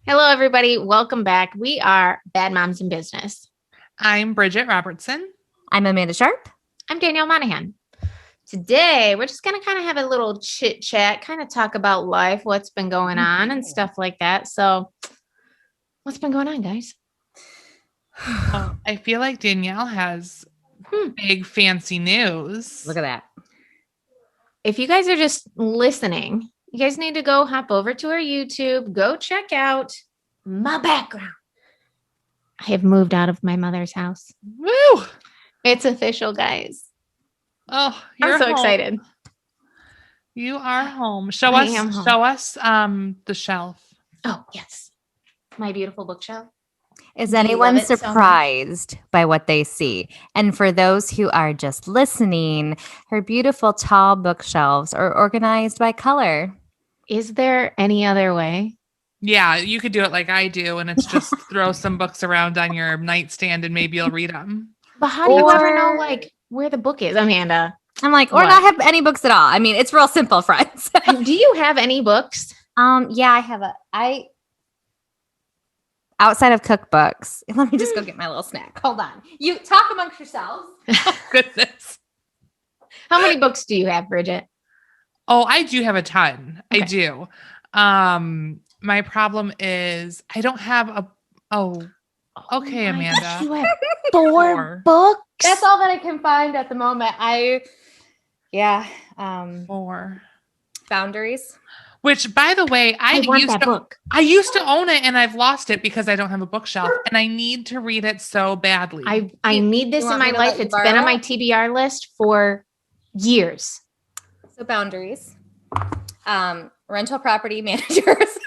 Hello, everybody. Welcome back. We are Bad Moms in Business. I'm Bridgette Robertson. I'm Amanda Sharp. I'm Danielle Monaghan. Today, we're just going to kind of have a little chit chat, kind of talk about life, what's been going on and stuff like that. So, what's been going on, guys? Well, I feel like Danielle has big fancy news. Look at that. If you guys are just listening, you guys need to go hop over to our YouTube, go check out my background. I have moved out of my mother's house. Woo! It's official, guys. Oh, I'm so home. excited. You are home. Show I us am home. The shelf. Oh, yes. My beautiful bookshelf. Is You love anyone it so much. surprised by what they see? And for those who are just listening, her beautiful tall bookshelves are organized by color. Is there any other way? Yeah, you could do it like I do, and it's just throw some books around on your nightstand and maybe you'll read them. But how do you ever know, Or- like, where the book is, Amanda? I'm like, or What? not have any books at all. I mean, it's real simple, friends. Do you have any books? Yeah, I have outside of cookbooks. Let me just go get my little snack. Hold on. You talk amongst yourselves. Goodness. How many books do you have, Bridgette? Oh, I do have a ton. Okay. I do. My problem is I don't have a. Oh, okay, Oh my Amanda. gosh, you have four books? That's all that I can find at the moment. Four. Boundaries. Which, by the way, I want that book. I used to own it and I've lost it because I don't have a bookshelf and I need to read it so badly. I need this you in want me my to life. let you It's been on borrow my it? TBR list for years. So boundaries. Rental property managers.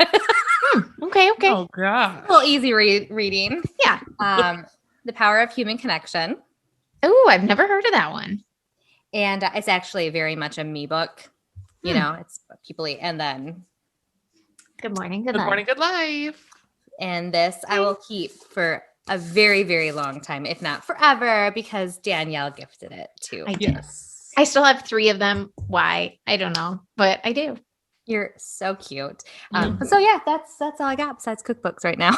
Okay. Oh gosh. A little easy reading. Yeah. The Power of Human Connection. Oh, I've never heard of that one. And it's actually very much a me book. You know, it's people and then Good morning. Good morning, good life. and this I will keep for a very, very long time, if not forever, because Danielle gifted it to. I did. Yes. I still have 3 of them. Why? I don't know, but I do. You're so cute. Mhm. So yeah, that's all I got besides cookbooks right now.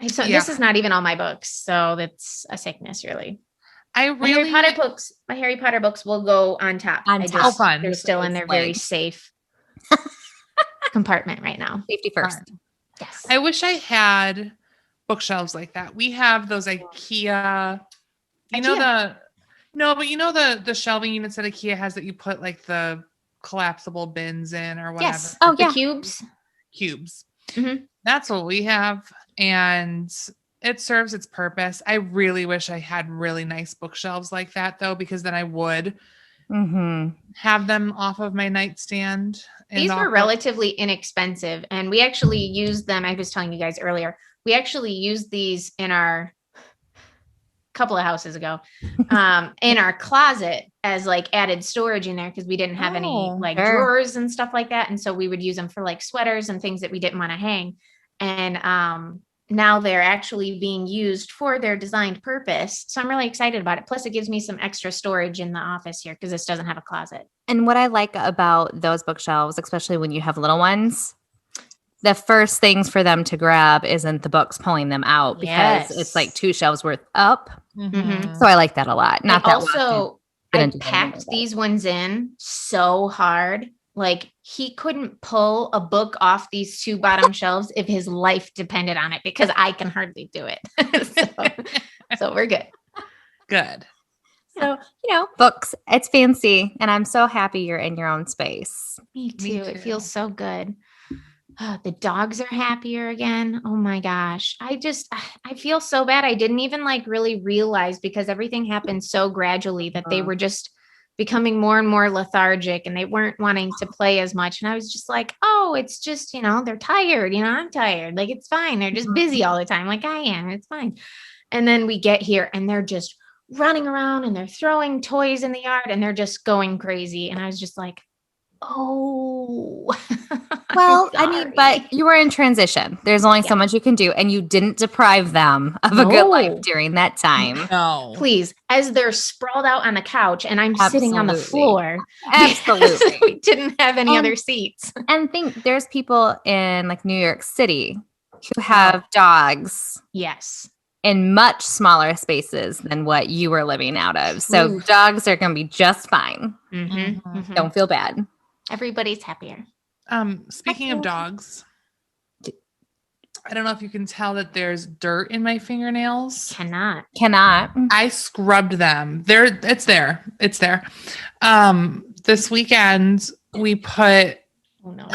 So Yeah. this is not even all my books, so that's a sickness, really. I My Harry really Potter books will go on top. On I top. just- Fun. They're still in their very safe compartment right now. Safety first. Yes. I wish I had bookshelves like that. We have those IKEA. You know the shelving units that IKEA has that you put like the collapsible bins in or whatever. Yes. Oh, The yeah. cubes. Cubes. Mhm. That's what we have. And it serves its purpose. I really wish I had really nice bookshelves like that though, because then I would Mm-hmm. have them off of my nightstand. and These off were of- relatively inexpensive, and we actually used them. I was telling you guys earlier, we actually used these in our couple of houses ago, in our closet as like added storage in there because we didn't have any Oh, like sure. drawers and stuff like that, and so we would use them for like sweaters and things that we didn't want to hang. And now they're actually being used for their designed purpose, so I'm really excited about it. Plus, it gives me some extra storage in the office here because this doesn't have a closet. And what I like about those bookshelves, especially when you have little ones, the first things for them to grab isn't the books pulling them out because it's like Yes. 2 shelves worth up. Mhm. So I like that a lot. Not And that also, I didn't do that packed anyway. these ones in so hard. Like he couldn't pull a book off these 2 bottom shelves if his life depended on it because I can hardly do it. so we're good. Good. So, books, it's fancy. And I'm so happy you're in your own space. Me too. Me It too. feels so good. The dogs are happier again. Oh my gosh. I feel so bad. I didn't even like really realize because everything happened so gradually that they Uh-huh. were just becoming more and more lethargic and they weren't wanting to play as much. And I was just like, oh, it's just, they're tired. I'm tired. Like, it's fine. They're just busy all the time. Like I am. It's fine. And then we get here and they're just running around and they're throwing toys in the yard and they're just going crazy. And I was just like, Oh. Well, I'm I mean, sorry. but you were in transition. There's only so Yeah. much you can do, and you didn't deprive them of a good life No. during that time. No. Please, as they're sprawled out on the couch and I'm sitting on the Absolutely. floor because Absolutely. we didn't have any And- other seats. And think there's people in like New York City who have dogs Yes. in much smaller spaces than what you were living out of. So Oof. dogs are going to be just fine. Mm-hmm. Don't feel bad. Everybody's happier. Speaking of dogs, I don't know if you can tell that there's dirt in my fingernails. Cannot. I scrubbed them. It's there. This weekend we put Oh no.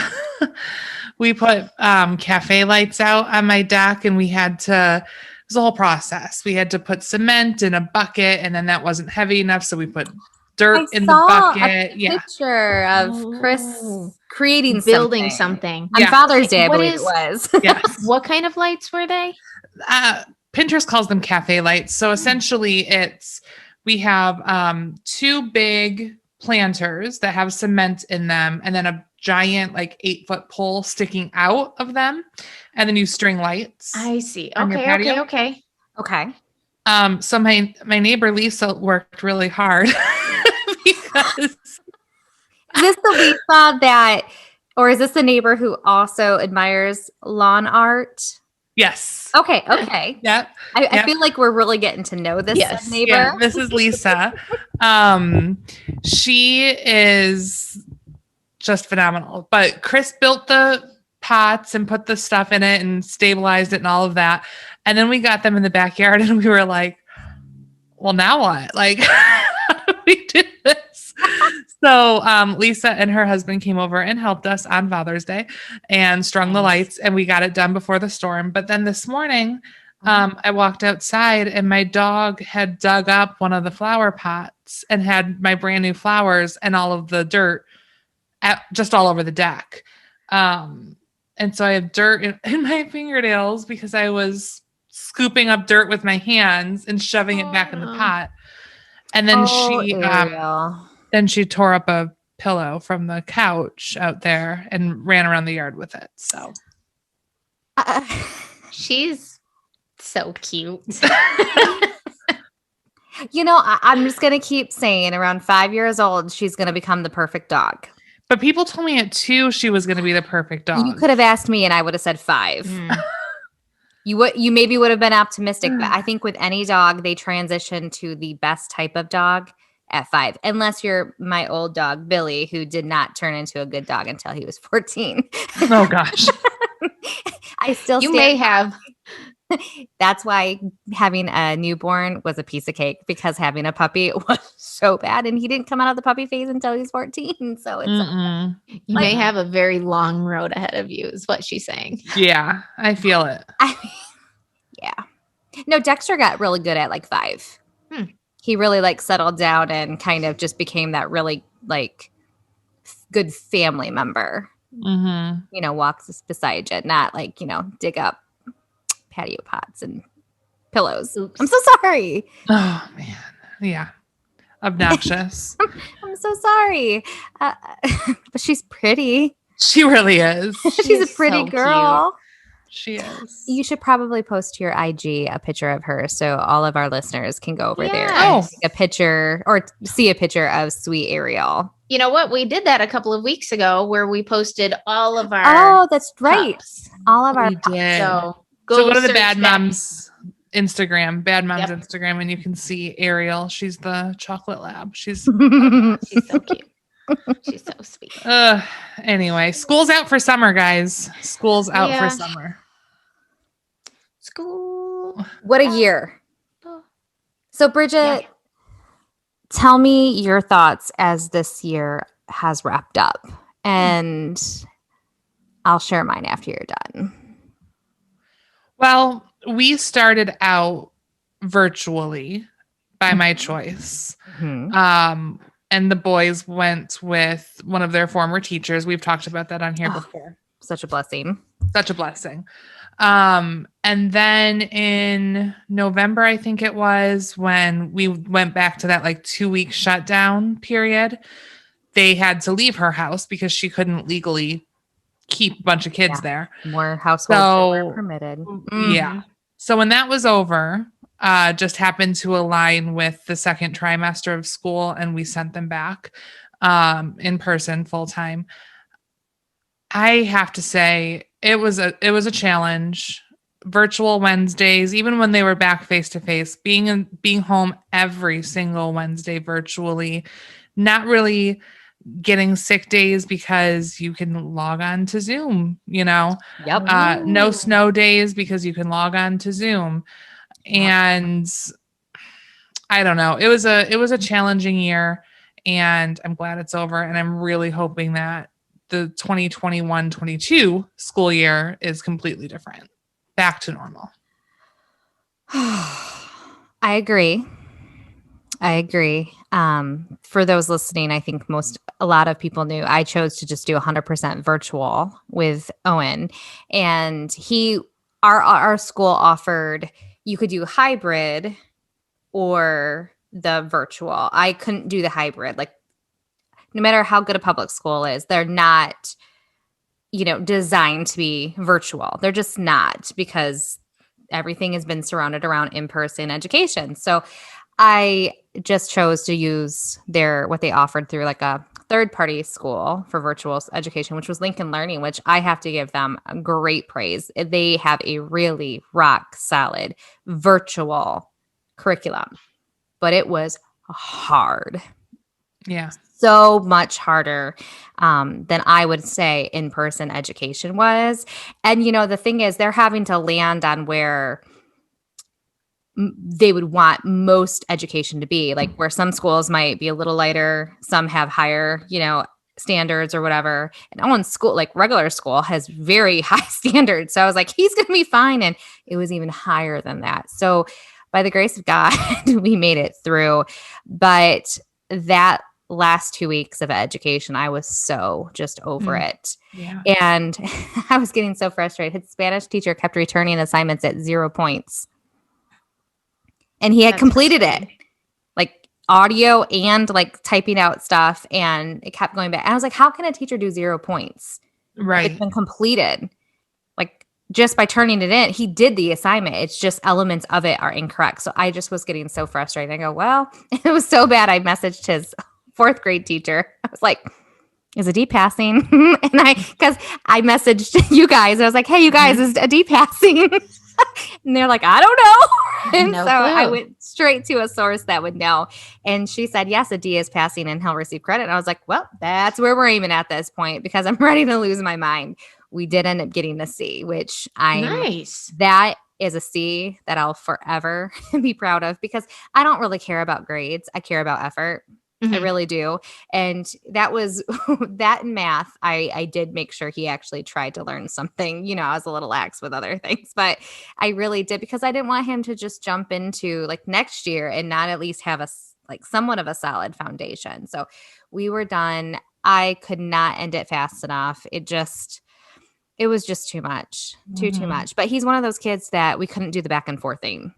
cafe lights out on my deck, and it was a whole process. We had to put cement in a bucket, and then that wasn't heavy enough, so we put dirt in the bucket. Picture of Chris creating building something. On Father's Day, I What believe is- it was. Yes. What kind of lights were they? Pinterest calls them cafe lights. So essentially we have 2 big planters that have cement in them, and then a giant like 8-foot pole sticking out of them. And then you string lights. I see. on your Okay. patio. Okay. So my neighbor Lisa worked really hard because Is this the Lisa that, or is this the neighbor who also admires lawn art? yes. Okay. Yep. I feel like we're really getting to know this neighbor. Yeah, this is Lisa. She is just phenomenal. But Chris built the pots and put the stuff in it and stabilized it and all of that. And then we got them in the backyard and we were like, well, now what? Like, how do we do this? So Lisa and her husband came over and helped us on Father's Day and strung the lights, and we got it done before the storm. But then this morning, I walked outside and my dog had dug up one of the flower pots and had my brand new flowers and all of the dirt just all over the deck. And so I have dirt in my fingernails because I was scooping up dirt with my hands and shoving it back in the pot. And then she tore up a pillow from the couch out there and ran around the yard with it. So She's so cute. I'm just going to keep saying around 5 years old, she's going to become the perfect dog. But people told me at 2 she was going to be the perfect dog. You could have asked me and I would have said 5. You maybe would have been optimistic, but I think with any dog, they transition to the best type of dog at 5, unless you're my old dog, Billy, who did not turn into a good dog until he was 14. Oh, gosh. I still You may have. That's why having a newborn was a piece of cake, because having a puppy was so bad, and he didn't come out of the puppy phase until he was 14. So it's You may have a very long road ahead of you, is what she's saying. Yeah, I feel it. Yeah. No, Dexter got really good at like 5. He really like settled down and kind of just became that really like good family member. Walks beside you, not like, dig up patio pots and pillows. Oops. I'm so sorry. Oh, man. Yeah. Obnoxious. I'm so sorry. But she's pretty. She really is. She's a pretty girl. Cute. She is. You should probably post to your IG a picture of her so all of our listeners can go over there and take a picture or see a picture of sweet Ariel. You know what? We did that a couple of weeks ago where we posted all of our that's right. pups. All of our We did. So go to the search Bad that. Moms Instagram, Instagram, and you can see Ariel. She's the chocolate lab. She's She's so cute. She's so sweet. Anyway, school's out for summer, guys. School's out for summer. School. What a year. So Bridgette, tell me your thoughts as this year has wrapped up, and I'll share mine after you're done. Well, we started out virtually by my choice. And the boys went with one of their former teachers. We've talked about that on here before. Such a blessing. Such a blessing. And then in November, I think it was, when we went back to that like 2-week shutdown period, they had to leave her house because she couldn't legally keep a bunch of kids there. More households that were permitted. Yeah. So when that was over, just happened to align with the second trimester of school, and we sent them back in person full time. I have to say it was a challenge. Virtual Wednesdays, even when they were back face to face, being home every single Wednesday virtually, not really getting sick days because you can log on to Zoom, Yep. No snow days because you can log on to Zoom. And I don't know. It was a challenging year, and I'm glad it's over. And I'm really hoping that the 2021-22 school year is completely different. Back to normal. I agree. For those listening, I think a lot of people knew I chose to just do 100% virtual with Owen, and our school offered you could do hybrid or the virtual. I couldn't do the hybrid. Like, no matter how good a public school is, they're not, designed to be virtual. They're just not, because everything has been surrounded around in-person education. So I just chose to use what they offered through like a third-party school for virtual education, which was Lincoln Learning, which I have to give them great praise. They have a really rock solid virtual curriculum, but it was hard. Yeah. So much harder than I would say in-person education was. And, the thing is, they're having to land on where they would want most education to be, like where some schools might be a little lighter, some have higher, standards or whatever. And Owen's school, like regular school, has very high standards. So I was like, he's going to be fine. And it was even higher than that. So by the grace of God, we made it through. But that last 2 weeks of education, I was so just over it. Yeah. And I was getting so frustrated. His Spanish teacher kept returning assignments at 0 points. And he had completed it, like audio and like typing out stuff. And it kept going back. I was like, how can a teacher do 0 points? Right. It's been completed. Like, just by turning it in, he did the assignment. It's just elements of it are incorrect. So I just was getting so frustrated. I go, well, it was so bad. I messaged his 4th grade teacher. I was like, is a D passing? Because I messaged you guys. I was like, hey, you guys, is a D passing? And they're like, I don't know. And No so clue. I went straight to a source that would know. And she said, yes, a D is passing and he'll receive credit. And I was like, well, that's where we're aiming at this point, because I'm ready to lose my mind. We did end up getting a C, which that is a C that I'll forever be proud of, because I don't really care about grades. I care about effort. I really do. And that was that in math. I did make sure he actually tried to learn something. I was a little lax with other things, but I really did, because I didn't want him to just jump into like next year and not at least have somewhat of a solid foundation. So we were done. I could not end it fast enough. It was just too much, too much. But he's one of those kids that we couldn't do the back and forth thing.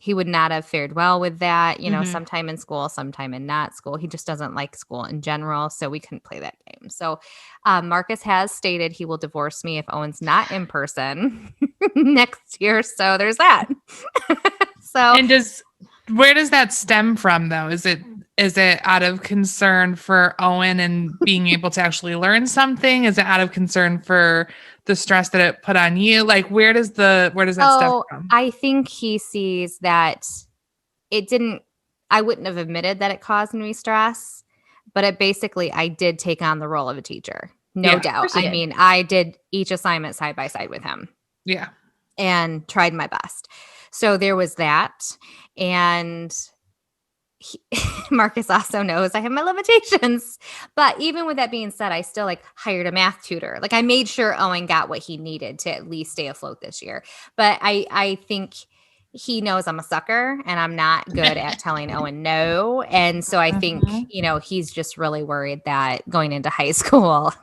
He would not have fared well with that, sometime in school, sometime in not school. He just doesn't like school in general. So we couldn't play that game. So Marcus has stated he will divorce me if Owen's not in person next year. So there's that. And where does that stem from, though? Is it out of concern for Owen and being able to actually learn something? Is it out of concern for the stress that it put on you? Like, where does that stem from? I think he sees that I wouldn't have admitted that it caused me stress, but I did take on the role of a teacher. No doubt. I mean, I did each assignment side by side with him. Yeah. And tried my best. So there was that. And Marcus also knows I have my limitations. But even with that being said, I still hired a math tutor. I made sure Owen got what he needed to at least stay afloat this year. But I think he knows I'm a sucker and I'm not good at telling Owen no. And so I think, he's just really worried that going into high school,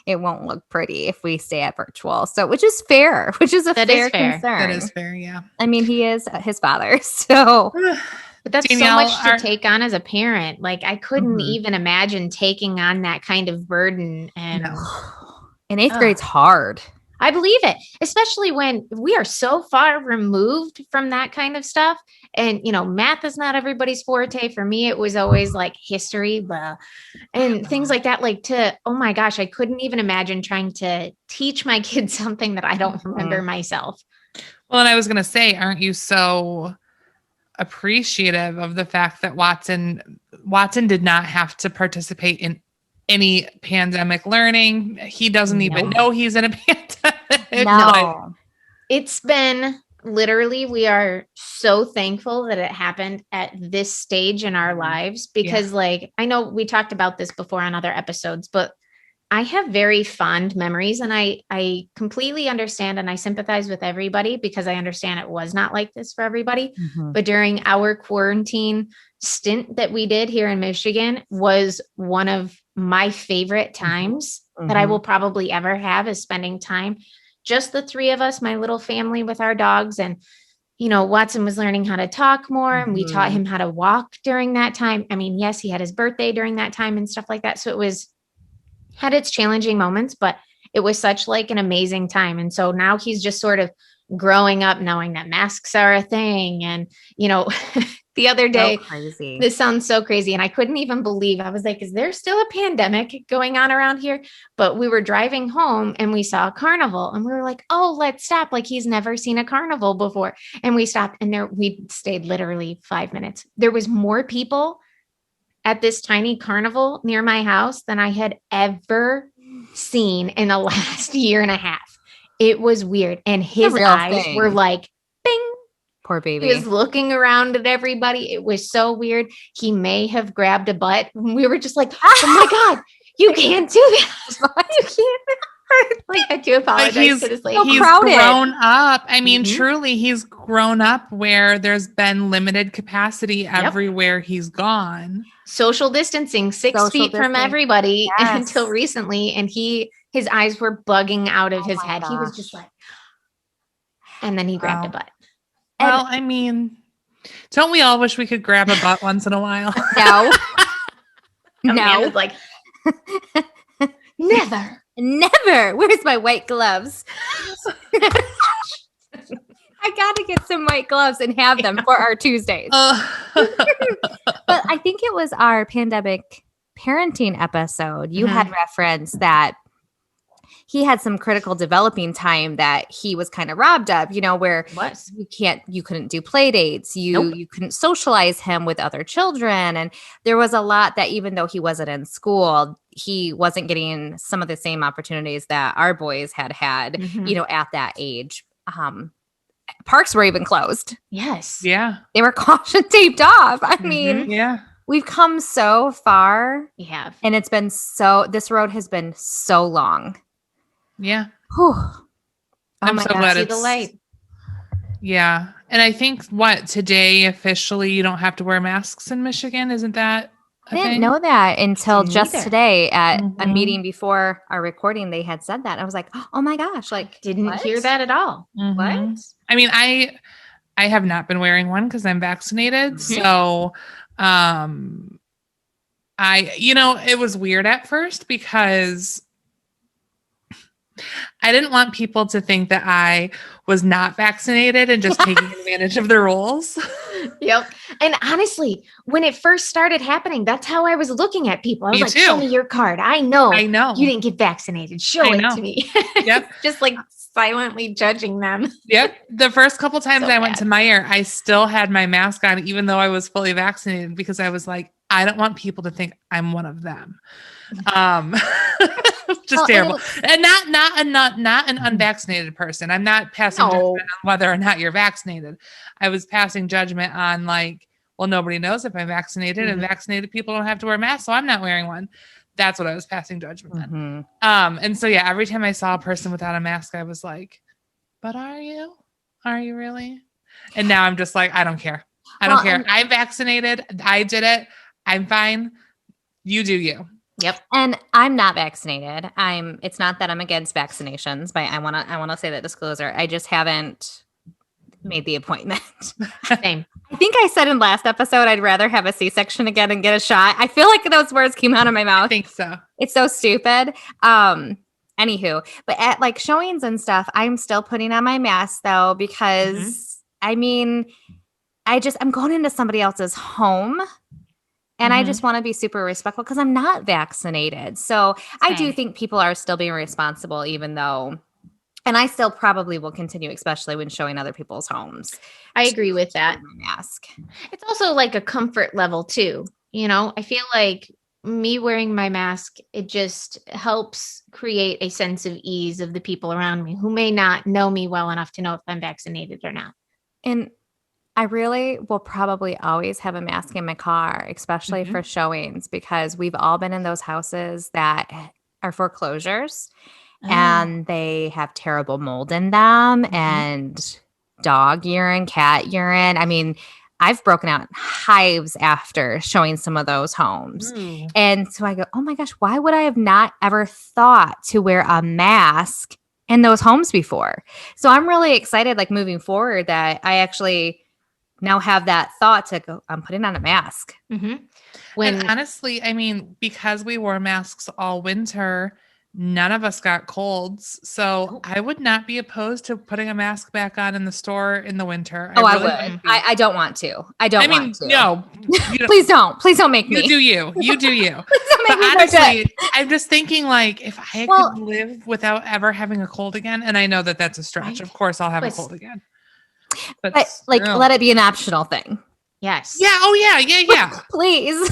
it won't look pretty if we stay at virtual. So, which is fair, which is a fair concern. That is fair. Yeah. I mean, he is his father. So But that's Danielle, so much to take on as a parent. Like I couldn't even imagine taking on that kind of burden. And in 8th grade's hard. I believe it, especially when we are so far removed from that kind of stuff. And, math is not everybody's forte. For me, it was always like history, blah, and things like that. Like oh my gosh, I couldn't even imagine trying to teach my kids something that I don't remember myself. Well, and I was going to say, aren't you so appreciative of the fact that Watson did not have to participate in any pandemic learning? He doesn't even know he's in a pandemic. No. It's been literally, we are so thankful that it happened at this stage in our lives because I know we talked about this before on other episodes, but I have very fond memories and I completely understand and I sympathize with everybody because I understand it was not like this for everybody. But during our quarantine stint that we did here in Michigan was one of my favorite times that I will probably ever have, is spending time, just the three of us, my little family with our dogs. And, Watson was learning how to talk more and we taught him how to walk during that time. I mean, yes, he had his birthday during that time and stuff like that. So it had its challenging moments, but it was such like an amazing time. And so now he's just sort of growing up knowing that masks are a thing. And, the other day, this sounds so crazy. And I couldn't even believe, I was like, is there still a pandemic going on around here? But we were driving home and we saw a carnival and we were like, oh, let's stop. Like he's never seen a carnival before. And we stopped and we stayed literally 5 minutes. There was more people at this tiny carnival near my house than I had ever seen in the last year and a half. It was weird. And his eyes were like, bing. Poor baby. He was looking around at everybody. It was so weird. He may have grabbed a butt. We were just like, oh my God, you can't do that. You can't. Like, I do apologize for this lady. He's grown up. I mean, truly, he's grown up where there's been limited capacity everywhere he's gone. Social distancing, 6 feet from everybody until recently. And his eyes were bugging out of his head. Gosh. He was just like, and then he grabbed a butt. Well, I mean, don't we all wish we could grab a butt once in a while? No. No. Like, never. Where's my white gloves? I got to get some white gloves and have them for our Tuesdays. But I think it was our pandemic parenting episode. You had referenced that he had some critical developing time that he was kind of robbed of, where you couldn't do play dates. You couldn't socialize him with other children. And there was a lot that even though he wasn't in school, he wasn't getting some of the same opportunities that our boys had at that age. Parks were even closed. Yes. Yeah. They were caution taped off. I mean, we've come so far. We have. And this road has been so long. Yeah. Whew. I'm so glad it's the light. Yeah. And I think today officially you don't have to wear masks in Michigan. Isn't that I didn't know that until just today at a meeting before our recording. They had said that. I was like, oh my gosh, like didn't hear that at all. What? I mean, I have not been wearing one because I'm vaccinated. So it was weird at first because I didn't want people to think that I was not vaccinated and just taking advantage of the rules. Yep. And honestly, when it first started happening, that's how I was looking at people. I was like, show me your card. I know you didn't get vaccinated. Show it to me. Yep. Just like silently judging them. Yep. The first couple times I went to Meijer, I still had my mask on, even though I was fully vaccinated, because I was like, I don't want people to think I'm one of them. Just terrible. And not an unvaccinated person. I'm not passing judgment on whether or not you're vaccinated. I was passing judgment on nobody knows if I'm vaccinated and vaccinated people don't have to wear masks. So I'm not wearing one. That's what I was passing judgment on. And so, every time I saw a person without a mask, I was like, but are you? Are you really? And now I'm just like, I don't care. I don't care. I'm vaccinated. I did it. I'm fine. You do you. Yep. And I'm not vaccinated. It's not that I'm against vaccinations, but I want to say that disclosure. I just haven't made the appointment. Same. I think I said in last episode, I'd rather have a C-section again and get a shot. I feel like those words came out of my mouth. I think so. It's so stupid. Anywho, but at like showings and stuff, I'm still putting on my mask though, because I mean, I'm going into somebody else's home and I just want to be super respectful because I'm not vaccinated. So I do think people are still being responsible, even though, and I still probably will continue, especially when showing other people's homes. I agree with that. Mask. It's also like a comfort level too. You know, I feel like me wearing my mask, it just helps create a sense of ease of the people around me who may not know me well enough to know if I'm vaccinated or not. And I really will probably always have a mask in my car, especially for showings, because we've all been in those houses that are foreclosures and they have terrible mold in them and dog urine, cat urine. I mean, I've broken out hives after showing some of those homes. And so I go, oh my gosh, why would I have not ever thought to wear a mask in those homes before? So I'm really excited, like moving forward, that I actually now have that thought to go, I'm putting on a mask. And honestly, I mean, because we wore masks all winter, none of us got colds. So I would not be opposed to putting a mask back on in the store in the winter. I would. I don't want to. I want to. No. Please don't. Please don't make me. You do you. You do you. Please don't make but me honestly, I'm just thinking like if I could live without ever having a cold again, and I know that that's a stretch. Right. Of course I'll have a cold again. But like let it be an optional thing. Yes. Yeah. Oh, yeah. Please.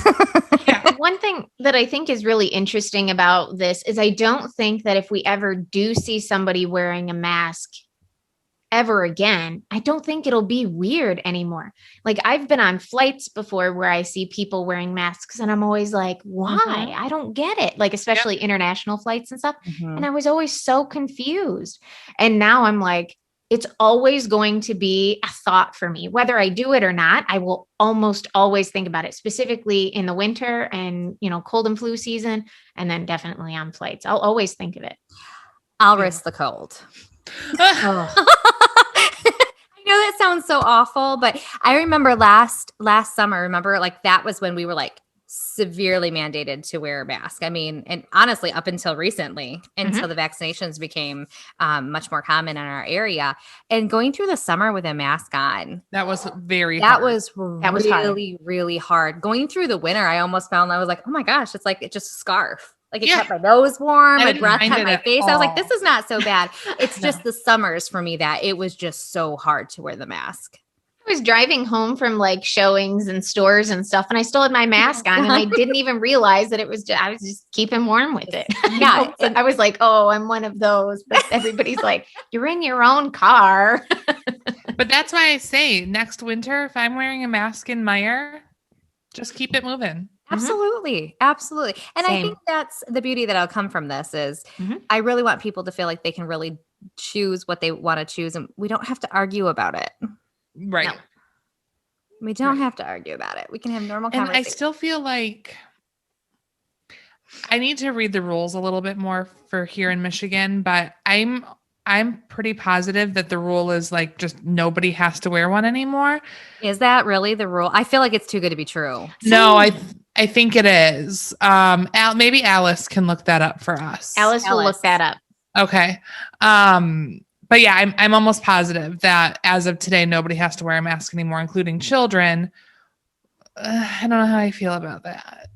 One thing that I think is really interesting about this is I don't think that if we ever do see somebody wearing a mask ever again, I don't think it'll be weird anymore. Like I've been on flights before where I see people wearing masks and I'm always like, why? I don't get it. Like, especially international flights and stuff. And I was always so confused. And now I'm like, it's always going to be a thought for me, whether I do it or not. I will almost always think about it, specifically in the winter and, cold and flu season. And then definitely on flights. I'll always think of it. I'll risk the cold. I know that sounds so awful, but I remember last summer, like that was when we were like severely mandated to wear a mask. I mean, and honestly, up until recently, until the vaccinations became much more common in our area, and going through the summer with a mask on, that was very hard. That was really, really hard. Going through the winter, I almost found I was like, oh my gosh, it's like it's just a scarf. Like it kept my nose warm, my breath kept my face. I was like, this is not so bad. It's just the summers for me that it was just so hard to wear the mask. I was driving home from like showings and stores and stuff, and I still had my mask on, and I didn't even realize that I was just keeping warm with it. Yeah. I was like, oh, I'm one of those. But everybody's like, you're in your own car. But that's why I say next winter, if I'm wearing a mask in Meyer, just keep it moving. Absolutely. Absolutely. And I think that's the beauty that'll come from this is I really want people to feel like they can really choose what they want to choose, and we don't have to argue about it. Right. No. We don't have to argue about it. We can have normal conversation. And I still feel like I need to read the rules a little bit more for here in Michigan, but I'm pretty positive that the rule is like just nobody has to wear one anymore. Is that really the rule? I feel like it's too good to be true. No, I think it is. Maybe Alice can look that up for us. Alice will look that up. Okay. But yeah, I'm almost positive that as of today, nobody has to wear a mask anymore, including children. I don't know how I feel about that.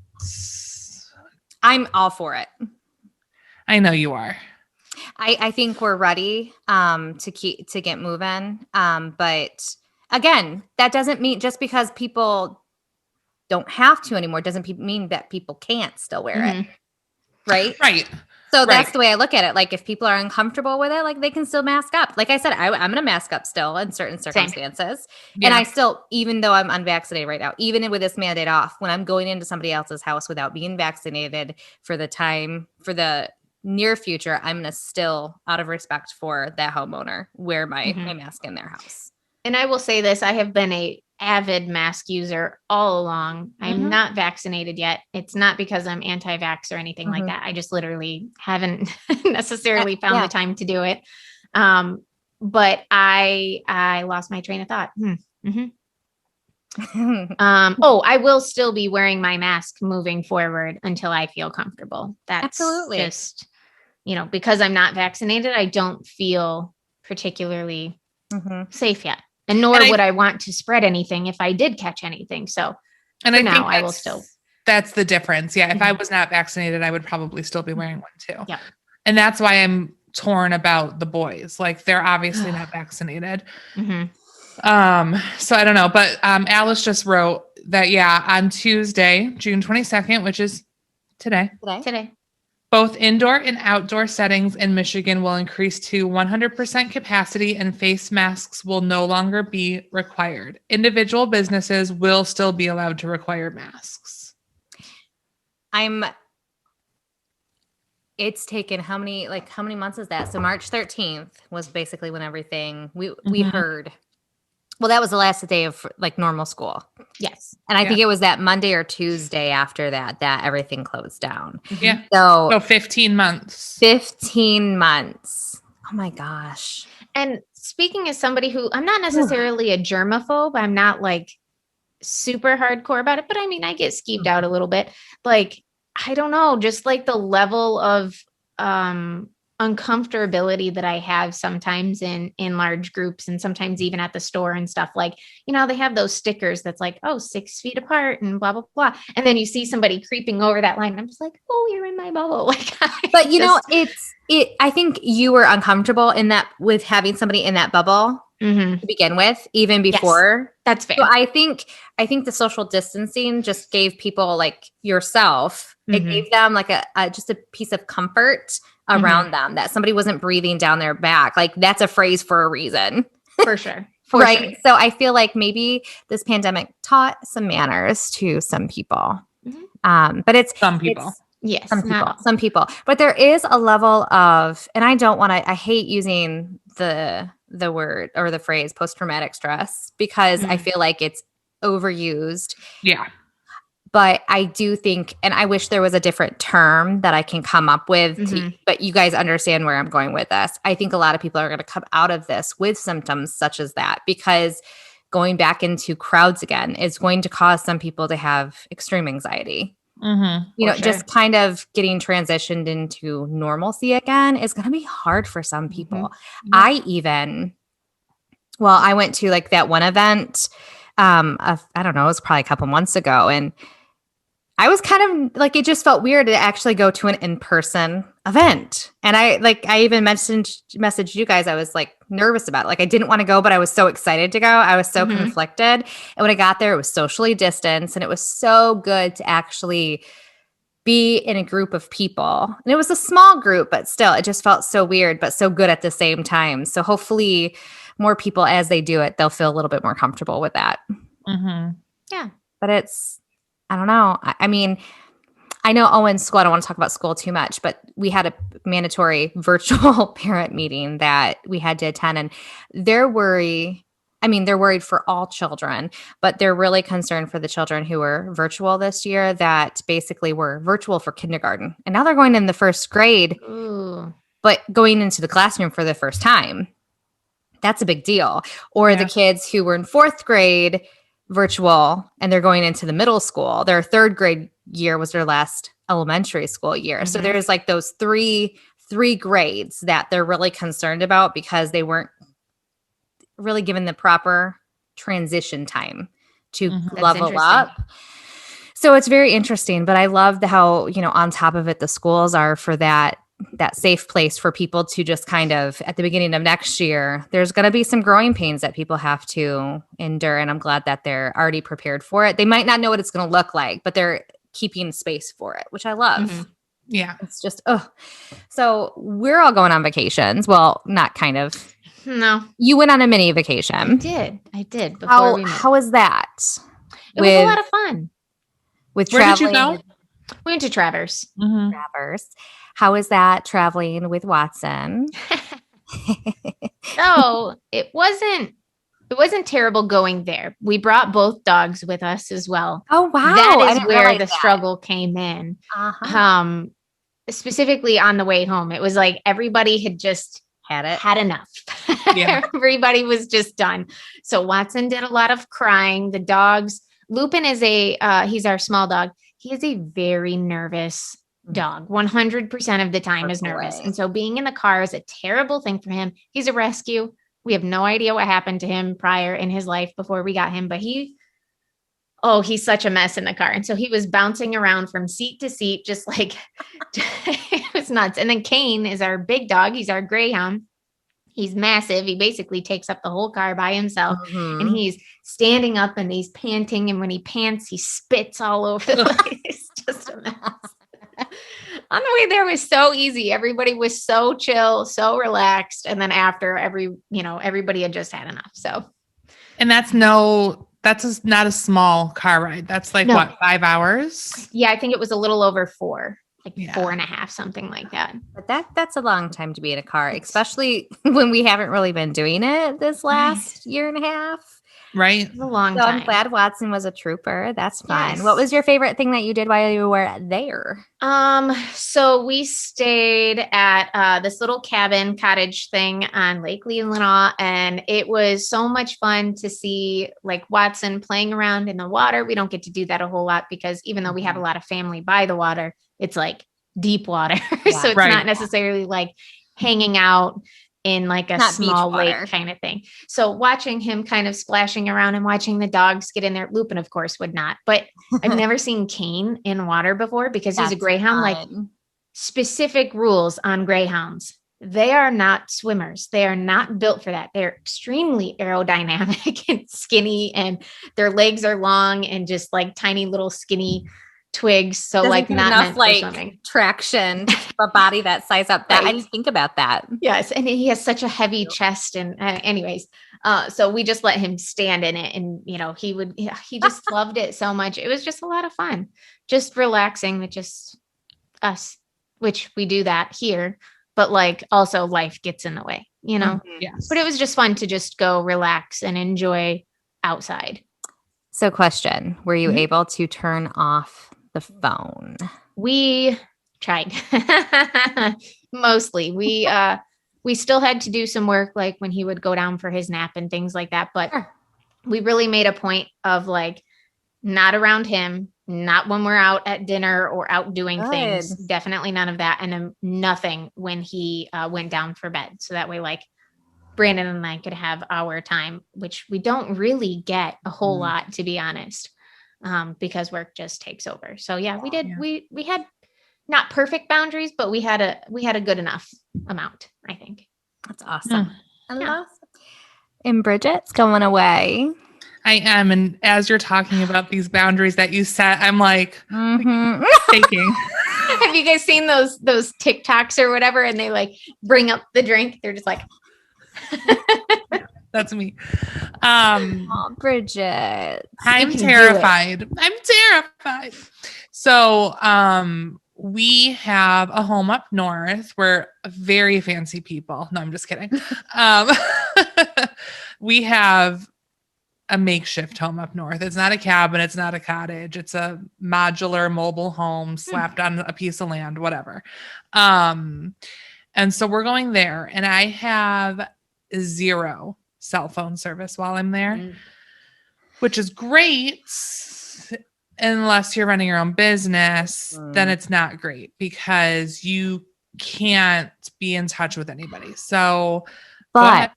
I'm all for it. I know you are. I think we're ready to get moving. But again, that doesn't mean just because people don't have to anymore doesn't mean that people can't still wear it. Right? Right. So that's the way I look at it. Like if people are uncomfortable with it, like they can still mask up. Like I said, I'm going to mask up still in certain circumstances. Yeah. And I still, even though I'm unvaccinated right now, even with this mandate off, when I'm going into somebody else's house without being vaccinated for the near future, I'm going to still, out of respect for that homeowner, wear my mask in their house. And I will say this, I have been a avid mask user all along. I'm not vaccinated yet. It's not because I'm anti-vax or anything like that. I just literally haven't necessarily found the time to do it. but I lost my train of thought. Mm-hmm. I will still be wearing my mask moving forward until I feel comfortable. That's Absolutely. just, because I'm not vaccinated, I don't feel particularly safe yet. And nor would I want to spread anything if I did catch anything. So and for I now, think I will still. That's the difference. Yeah. If I was not vaccinated, I would probably still be wearing one too. Yeah. And that's why I'm torn about the boys. Like they're obviously not vaccinated. So I don't know, but Alice just wrote that, on Tuesday, June 22nd, which is today, both indoor and outdoor settings in Michigan will increase to 100% capacity and face masks will no longer be required. Individual businesses will still be allowed to require masks. It's taken how many months is that? So March 13th was basically when everything we heard. Well, that was the last day of like normal school. Yes. And I think it was that Monday or Tuesday after that everything closed down. Yeah. So 15 months. 15 months. Oh my gosh. And speaking as somebody who, I'm not necessarily a germaphobe, I'm not like super hardcore about it, but I mean, I get skeeved out a little bit. Like, I don't know, just like the level of uncomfortability that I have sometimes in large groups and sometimes even at the store and stuff. Like, they have those stickers that's like, 6 feet apart and blah, blah, blah. And then you see somebody creeping over that line. And I'm just like, you're in my bubble. Like, but I think you were uncomfortable in that with having somebody in that bubble to begin with, even before. Yes, that's fair. So I think the social distancing just gave people like yourself, it gave them like just a piece of comfort around them that somebody wasn't breathing down their back. Like that's a phrase for a reason. For sure. Right. Sure. So I feel like maybe this pandemic taught some manners to some people. But it's some people. Yes. Some people. But there is a level of, and I hate using the word or the phrase post-traumatic stress because I feel like it's overused. Yeah. But I do think, and I wish there was a different term that I can come up with, but you guys understand where I'm going with this. I think a lot of people are going to come out of this with symptoms such as that because going back into crowds again is going to cause some people to have extreme anxiety. Just kind of getting transitioned into normalcy again is going to be hard for some people. I went to like that one event, I don't know, it was probably a couple months ago. And I was kind of like, it just felt weird to actually go to an in-person event. And I even messaged you guys. I was like nervous about it. Like I didn't want to go, but I was so excited to go. I was so conflicted. And when I got there, it was socially distanced and it was so good to actually be in a group of people. And it was a small group, but still, it just felt so weird, but so good at the same time. So hopefully more people, as they do it, they'll feel a little bit more comfortable with that. Yeah. But I don't know. I mean, I know Owen's school, I don't want to talk about school too much, but we had a mandatory virtual parent meeting that we had to attend. And they're worried for all children, but they're really concerned for the children who were virtual this year that basically were virtual for kindergarten. And now they're going in the first grade, but going into the classroom for the first time. That's a big deal. Or the kids who were in fourth grade virtual and they're going into the middle school. Their third grade year was their last elementary school year. So there's like those three grades that they're really concerned about because they weren't really given the proper transition time to level up. So it's very interesting, but I love how, on top of it, the schools are for that safe place for people to just kind of at the beginning of next year, there's going to be some growing pains that people have to endure. And I'm glad that they're already prepared for it. They might not know what it's going to look like, but they're keeping space for it, which I love. Yeah. It's just, so we're all going on vacations. Well, not kind of. No. You went on a mini vacation. I did. How was that? It was a lot of fun. Where did you go? We went to Traverse. Traverse. How is that traveling with Watson? It wasn't terrible going there. We brought both dogs with us as well. Oh, wow. That is where the struggle came in. Specifically on the way home. It was like everybody had just had enough. Yeah. Everybody was just done. So Watson did a lot of crying. The dogs, Lupin is he's our small dog. He is a very nervous dog. 100% of the time is nervous. And so being in the car is a terrible thing for him. He's a rescue. We have no idea what happened to him prior in his life before we got him, but he's such a mess in the car. And so he was bouncing around from seat to seat, just like, it was nuts. And then Kane is our big dog. He's our greyhound. He's massive. He basically takes up the whole car by himself, and he's standing up and he's panting. And when he pants, he spits all over the place. It's just a mess. On the way there was so easy. Everybody was so chill, so relaxed. And then after everybody had just had enough. So, and that's not a small car ride. That's like what, 5 hours? Yeah. I think it was a little over 4. Like 4.5, something like that. But that's a long time to be in a car, especially when we haven't really been doing it this last year and a half. Right. It's a long time. I'm glad Watson was a trooper. That's fine. Yes. What was your favorite thing that you did while you were there? So we stayed at this little cottage thing on Lake Leelanau, and it was so much fun to see like Watson playing around in the water. We don't get to do that a whole lot because even though we have a lot of family by the water, it's like deep water. So it's not necessarily like hanging out in like a small lake kind of thing. So watching him kind of splashing around and watching the dogs get in there. Lupin, of course, would not, but I've never seen Kane in water before because he's a greyhound. Like specific rules on greyhounds. They are not swimmers. They are not built for that. They're extremely aerodynamic and skinny, and their legs are long and just like tiny little skinny twigs. So like not enough meant for like swimming. Traction for a body that size up. That I didn't think about that. Yes, and he has such a heavy chest. And anyways, so we just let him stand in it, and he just loved it so much. It was just a lot of fun, just relaxing with just us, which we do that here, but like also life gets in the way, Yes. But it was just fun to just go relax and enjoy outside. So question, were you able to turn off the phone? We tried. Mostly. We still had to do some work like when he would go down for his nap and things like that, but we really made a point of like not around him, not when we're out at dinner or out doing things. Definitely none of that. And then nothing when he went down for bed. So that way, like Brandon and I could have our time, which we don't really get a whole lot, to be honest, because work just takes over. So yeah, we did. Yeah. We had not perfect boundaries, but we had a good enough amount, I think. That's awesome. Awesome. And Bridgette's going away. I am. And as you're talking about these boundaries that you set, I'm like shaking. Have you guys seen those TikToks or whatever? And they like bring up the drink. They're just like, that's me. Bridgette. I'm terrified. So, we have a home up north. We're very fancy people. No, I'm just kidding. We have a makeshift home up north. It's not a cabin. It's not a cottage. It's a modular mobile home slapped on a piece of land, whatever. And so we're going there, and I have 0 cell phone service while I'm there, which is great. Unless you're running your own business, then it's not great because you can't be in touch with anybody. So, but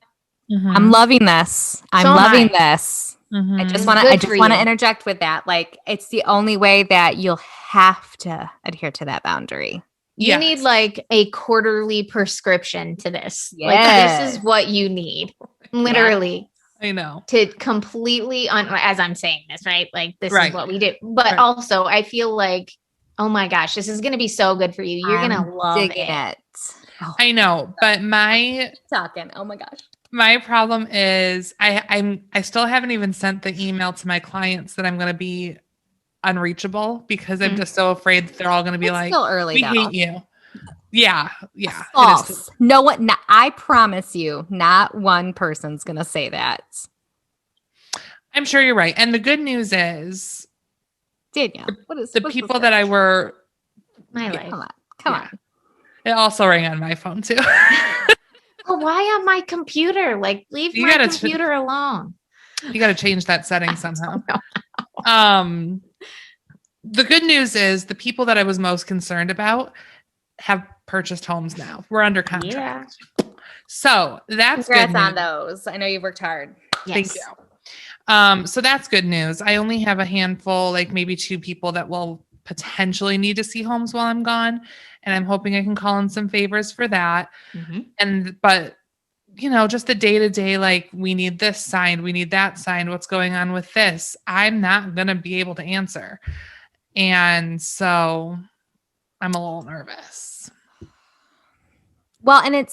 I'm loving this. I'm loving this. I just want to interject with that. Like, it's the only way that you'll have to adhere to that boundary. You need like a quarterly prescription to this. Yes. Like, this is what you need. Literally. I know. To completely, as I'm saying this, right? Like, this is what we do. But also, I feel like, oh my gosh, this is going to be so good for you. You're going to love it. Oh. I know. But oh my gosh. My problem is I still haven't even sent the email to my clients that I'm going to be unreachable because I'm just so afraid that they're all going to be like, still early, we hate you. Yeah. False. No one. I promise you, not one person's gonna say that. I'm sure you're right. And the good news is, Danielle, the people that I were. My life. Come on. It also rang on my phone too. Oh, why on my computer? Like, leave my computer alone. You got to change that setting somehow. The good news is the people that I was most concerned about have purchased homes now. We're under contract. Yeah. So that's Congrats good on those. I know you've worked hard. Yes. Thank you. So that's good news. I only have a handful, like maybe 2 people that will potentially need to see homes while I'm gone. And I'm hoping I can call in some favors for that. But just the day-to-day, like, we need this signed, we need that signed, what's going on with this, I'm not going to be able to answer. And so I'm a little nervous. Well, and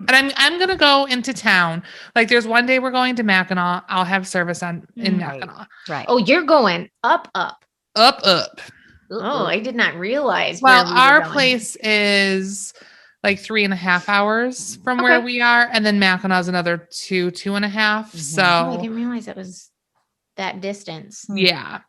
I'm going to go into town. Like, there's one day we're going to Mackinac. I'll have service in Mackinac. Right. Oh, you're going up. Up. Oh, I did not realize. Well, our place is like 3.5 hours from where we are. And then Mackinac's another 2.5. So I didn't realize it was that distance. Yeah.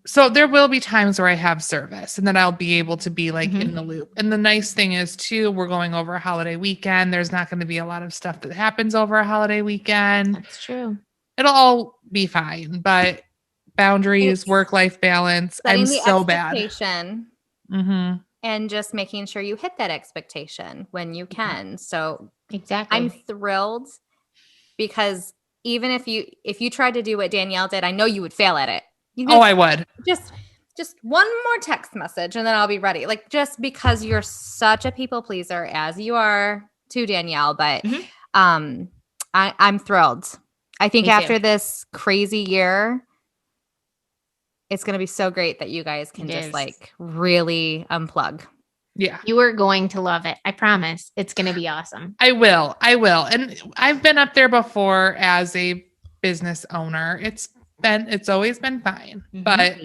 So there will be times where I have service and then I'll be able to be like in the loop. And the nice thing is too, we're going over a holiday weekend. There's not going to be a lot of stuff that happens over a holiday weekend. That's true. It'll all be fine, but boundaries, work-life balance, I'm so bad. And just making sure you hit that expectation when you can. So exactly. I'm thrilled because even if you tried to do what Danielle did, I know you would fail at it. I would. Just one more text message and then I'll be ready. Like, just because you're such a people pleaser, as you are too, Danielle. But I'm thrilled. I think after this crazy year, it's going to be so great that you guys can like really unplug. Yeah. You are going to love it. I promise. It's going to be awesome. I will. And I've been up there before as a business owner. It's always been fine, but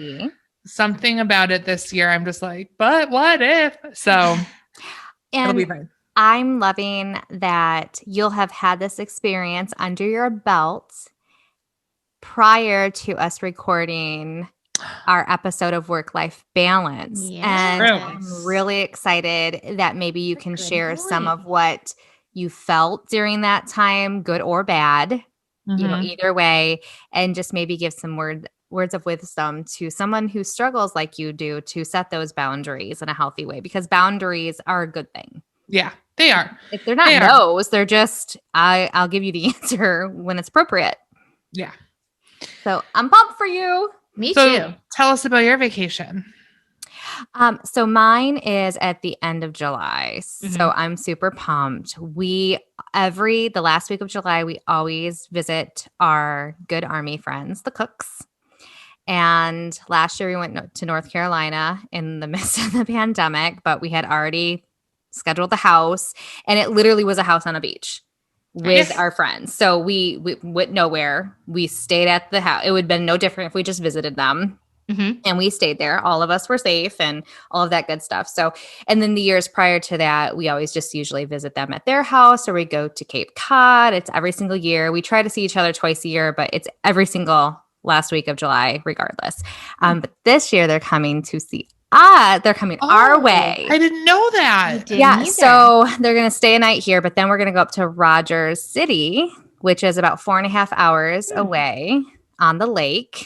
something about it this year, I'm just like, but what if? So it'll be fine. I'm loving that you'll have had this experience under your belt prior to us recording our episode of Work-Life Balance. Yes. And I'm really excited that maybe you can share some of what you felt during that time, good or bad. Either way, and just maybe give some words of wisdom to someone who struggles like you do to set those boundaries in a healthy way, because boundaries are a good thing. Yeah, they are. If they're not no's, they're just, I'll give you the answer when it's appropriate. Yeah. So I'm pumped for you. Me too. Tell us about your vacation. So mine is at the end of July. So I'm super pumped. The last week of July, we always visit our good Army friends, the Cooks. And last year we went to North Carolina in the midst of the pandemic, but we had already scheduled the house, and it literally was a house on a beach with our friends. So we went nowhere. We stayed at the house. It would have been no different if we just visited them. And we stayed there. All of us were safe and all of that good stuff. So, and then the years prior to that, we always just usually visit them at their house, or we go to Cape Cod. It's every single year. We try to see each other twice a year, but it's every single last week of July, regardless. But this year they're coming to see us. They're coming our way. I didn't know that. So they're going to stay a night here, but then we're going to go up to Rogers City, which is about 4.5 hours away on the lake.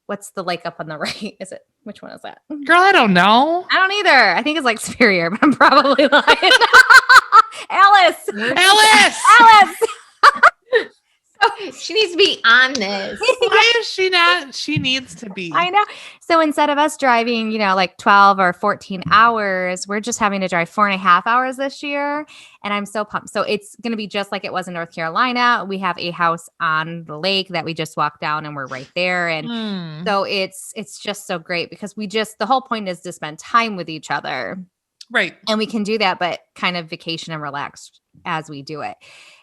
What's the lake up on the right? Which one is that? Girl, I don't know. I don't either. I think it's like Superior, but I'm probably lying. Alice. She needs to be on this. Why is she not? She needs to be. I know. So instead of us driving, like 12 or 14 hours, we're just having to drive 4.5 hours this year. And I'm so pumped. So it's going to be just like it was in North Carolina. We have a house on the lake that we just walked down and we're right there. And so it's just so great because the whole point is to spend time with each other. Right. And we can do that, but kind of vacation and relax as we do it.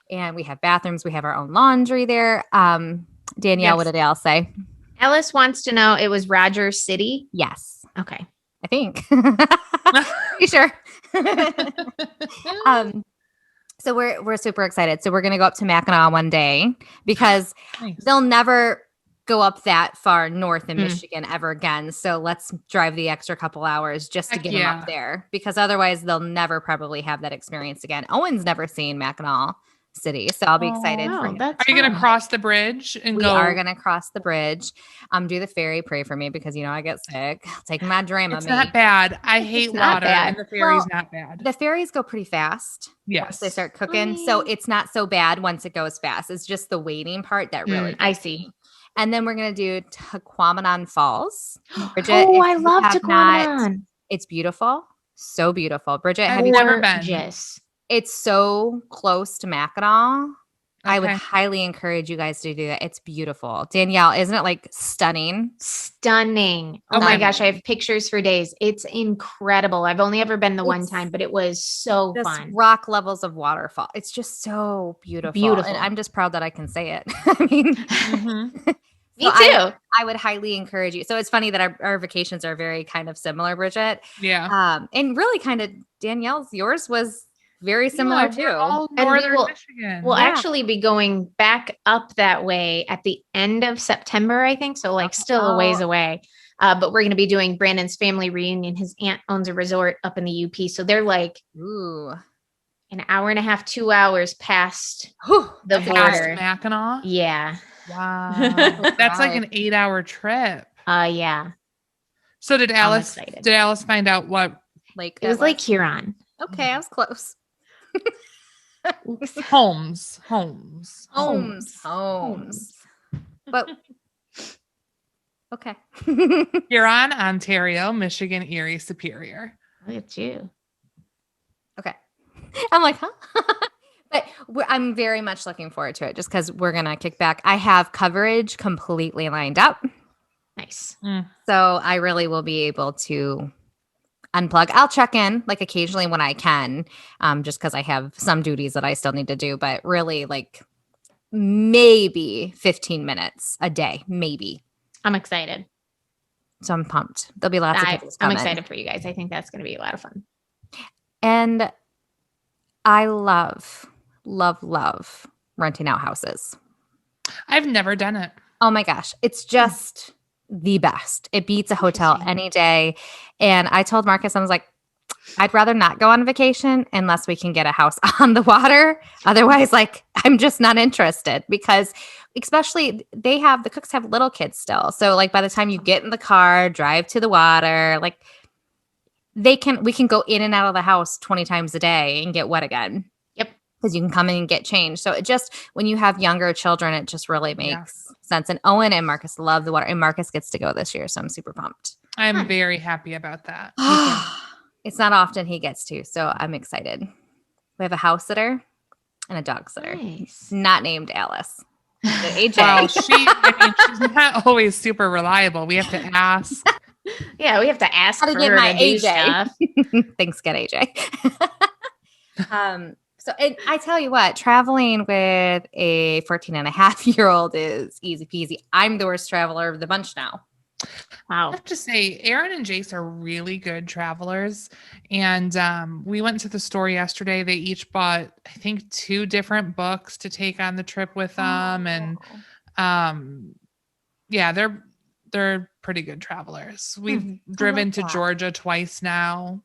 And we have bathrooms. We have our own laundry there. Danielle, what did Al say? Alice wants to know, it was Rogers City? Yes. Okay. I think. You sure? So we're super excited. So we're going to go up to Mackinac one day because they'll never go up that far north in Michigan ever again. So let's drive the extra couple hours just to get them up there, because otherwise they'll never probably have that experience again. Owen's never seen Mackinac City, so I'll be excited for him. Are you going to cross the bridge and We are going to cross the bridge. Do the ferry. Pray for me because I get sick. I'll take my Dramamine. It's not bad. I hate water, and the ferry's not bad. The ferries go pretty fast. Yes, once they start cooking, so it's not so bad once it goes fast. It's just the waiting part that really. I see. And then we're going to do Tequamanon Falls. Bridgette, I love Tequamanon. It's beautiful. So beautiful. Bridgette, have you never been? Yes. It's so close to Mackinac. Okay. I would highly encourage you guys to do that. It's beautiful. Danielle, isn't it like stunning? Stunning. Oh my gosh. I have pictures for days. It's incredible. I've only ever been the one time, but it was so fun. Rock levels of waterfall. It's just so beautiful. Beautiful. And I'm just proud that I can say it. I mean, me too. I would highly encourage you. So it's funny that our vacations are very kind of similar, Bridgette. Yeah. And really kind of yours was very similar too. And we'll actually be going back up that way at the end of September, I think. So still a ways away. But we're going to be doing Brandon's family reunion. His aunt owns a resort up in the UP. So they're an hour and a half, 2 hours past the border. Mackinac? Yeah. Wow. That's like an 8-hour trip. Yeah. So did Alice find out what lake it was? Lake Huron. Okay, I was close. Holmes. But okay. Huron, Ontario, Michigan, Erie, Superior. Look at you. Okay. I'm like, huh? But I'm very much looking forward to it just because we're going to kick back. I have coverage completely lined up. Nice. So I really will be able to unplug. I'll check in occasionally when I can, just because I have some duties that I still need to do, but really maybe 15 minutes a day, maybe. I'm excited. So I'm pumped. There'll be lots of things coming. I'm excited for you guys. I think that's going to be a lot of fun. And I love renting out houses. I've never done it. Oh my gosh. It's just the best. It beats a hotel any day. And I told Marcus, I was like, I'd rather not go on vacation unless we can get a house on the water. Otherwise, I'm just not interested, because especially the cooks have little kids still. So by the time you get in the car, drive to the water, we can go in and out of the house 20 times a day and get wet again. Yep. Because you can come in and get changed. So it just, when you have younger children, it just really makes sense. And Owen and Marcus love the water, and Marcus gets to go this year. So I'm super pumped. I'm very happy about that. It's not often he gets to, so I'm excited. We have a house sitter and a dog sitter. Nice. Not named Alice. AJ. Well, she's not always super reliable. We have to ask. Yeah, we have to ask how to for get her my to do AJ. Stuff. Thanks, get AJ. So I tell you what, traveling with a 14-and-a-half-year-old is easy peasy. I'm the worst traveler of the bunch now. Wow. I have to say, Aaron and Jace are really good travelers. And we went to the store yesterday. They each bought, I think, 2 different books to take on the trip with them. And they're pretty good travelers. We've driven to Georgia twice now.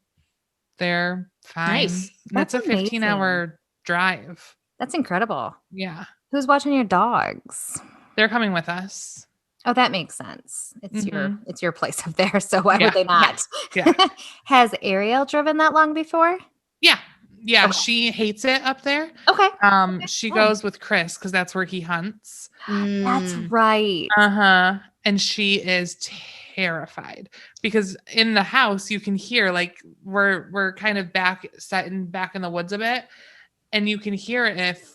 They're fine. Nice. That's a 15-hour drive. That's incredible. Yeah. Who's watching your dogs? They're coming with us. Oh, that makes sense. It's your place up there, so why would they not? Yeah. Has Ariel driven that long before? Yeah. Okay. She hates it up there. Okay. She goes with Chris because that's where he hunts. That's right. And she is terrified because in the house you can hear we're kind of back in the woods a bit, and you can hear if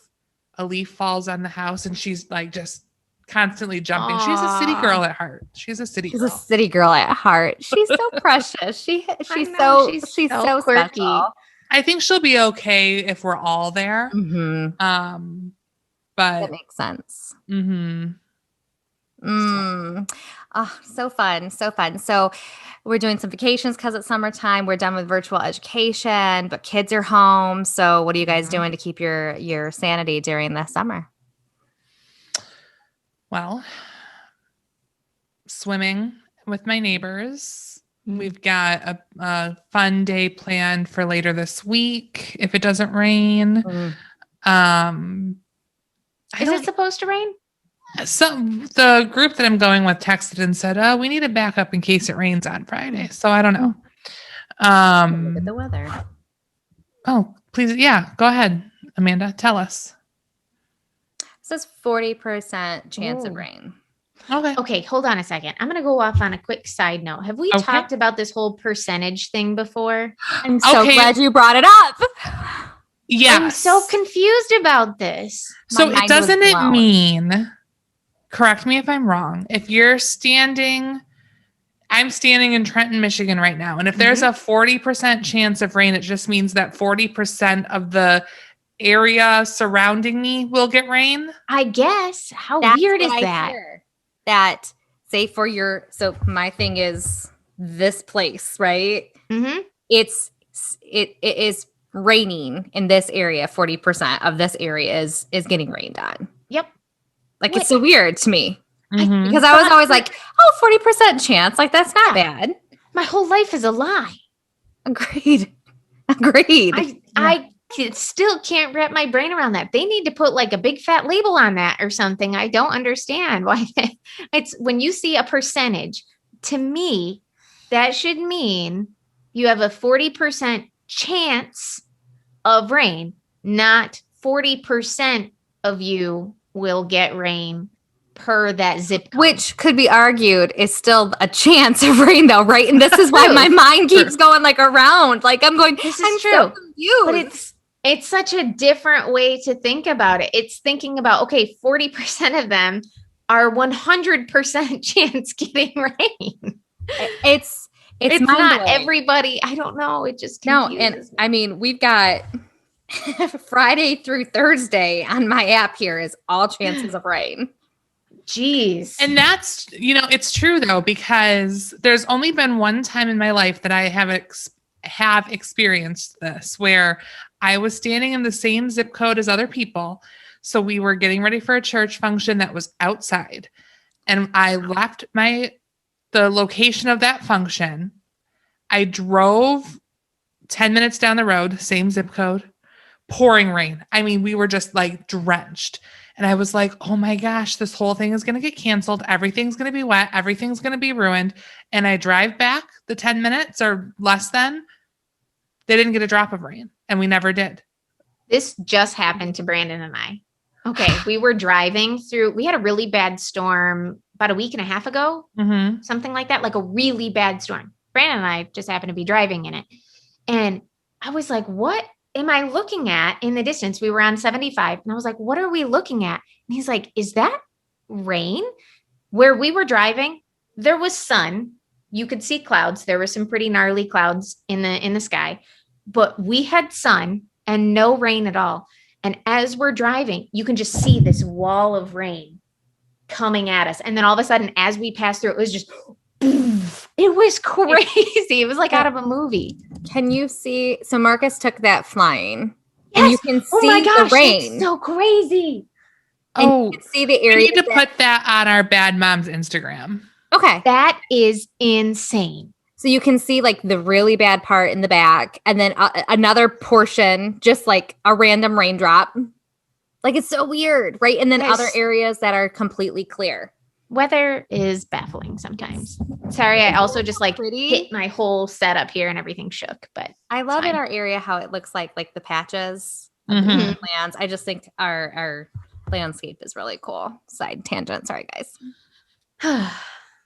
a leaf falls on the house, and she's just constantly jumping. Aww. She's a city girl at heart. She's a city girl at heart. She's so precious. She's so quirky. Special. I think she'll be okay if we're all there. Mm-hmm. But that makes sense. Mm-hmm. Oh, so fun. So we're doing some vacations because it's summertime. We're done with virtual education, but kids are home. So what are you guys doing to keep your sanity during the summer? Well, swimming with my neighbors. We've got a fun day planned for later this week if it doesn't rain. Is it supposed to rain? The group that I'm going with texted and said, "Oh, we need a backup in case it rains on Friday." So I don't know. Look at the weather. Oh, please, yeah, go ahead, Amanda. Tell us. It says 40% chance of rain. Okay, hold on a second. I'm going to go off on a quick side note. Have we talked about this whole percentage thing before? I'm so glad you brought it up. Yeah. I'm so confused about this. So doesn't it mean, correct me if I'm wrong, if you're I'm standing in Trenton, Michigan right now, and if there's a 40% chance of rain, it just means that 40% of the area surrounding me will get rain? I guess. How weird is that? That, say for so my thing is this place, right? It is raining in this area. 40% of this area is getting rained on. Yep. Like, it's so weird to me. Because I was always like, 40% chance. Like, that's not bad. My whole life is a lie. Agreed. I still can't wrap my brain around that. They need to put like a big fat label on that or something. I don't understand why. It's when you see a percentage, to me, that should mean you have a 40% chance of rain, not 40% of you will get rain per that zip code. Which could be argued is still a chance of rain though, right? And this is why my mind keeps going like around. Like I'm going, this is I'm true. so confused. But it's such a different way to think about it. It's thinking about, okay, 40% of them are 100% chance getting rain. It's not everybody. I don't know. It just confuses me. I mean, we've got Friday through Thursday on my app here is all chances of rain. Jeez. And that's, it's true though, because there's only been one time in my life that I have experienced this where I was standing in the same zip code as other people. So we were getting ready for a church function that was outside, and I left the location of that function. I drove 10 minutes down the road, same zip code, pouring rain. I mean, we were just like drenched. And I was like, oh my gosh, this whole thing is going to get canceled. Everything's going to be wet. Everything's going to be ruined. And I drive back the 10 minutes or less than, they didn't get a drop of rain. And we never did. This just happened to Brandon and I. Okay. We were driving through, we had a really bad storm about a week and a half ago, something like that, like a really bad storm. Brandon and I just happened to be driving in it. And I was like, what am I looking at in the distance? We were on 75. And I was like, what are we looking at? And he's like, is that rain? Where we were driving, there was sun. You could see clouds. There were some pretty gnarly clouds in the sky, but we had sun and no rain at all. And as we're driving, you can just see this wall of rain coming at us. And then all of a sudden, as we passed through, it was just, it was crazy. It was like out of a movie. Can you see? So Marcus took that flying, and you can see the rain. It's so crazy. And you can see the area. We need to put that on our Bad Moms Instagram. Okay. That is insane. So you can see like the really bad part in the back, and then another portion, just like a random raindrop. Like it's so weird, right? And then other areas that are completely clear. Weather is baffling sometimes. Sorry, I also just like hit my whole setup here and everything shook. But I love in our area how it looks like the patches of the lands. I just think our landscape is really cool. Side tangent. Sorry, guys.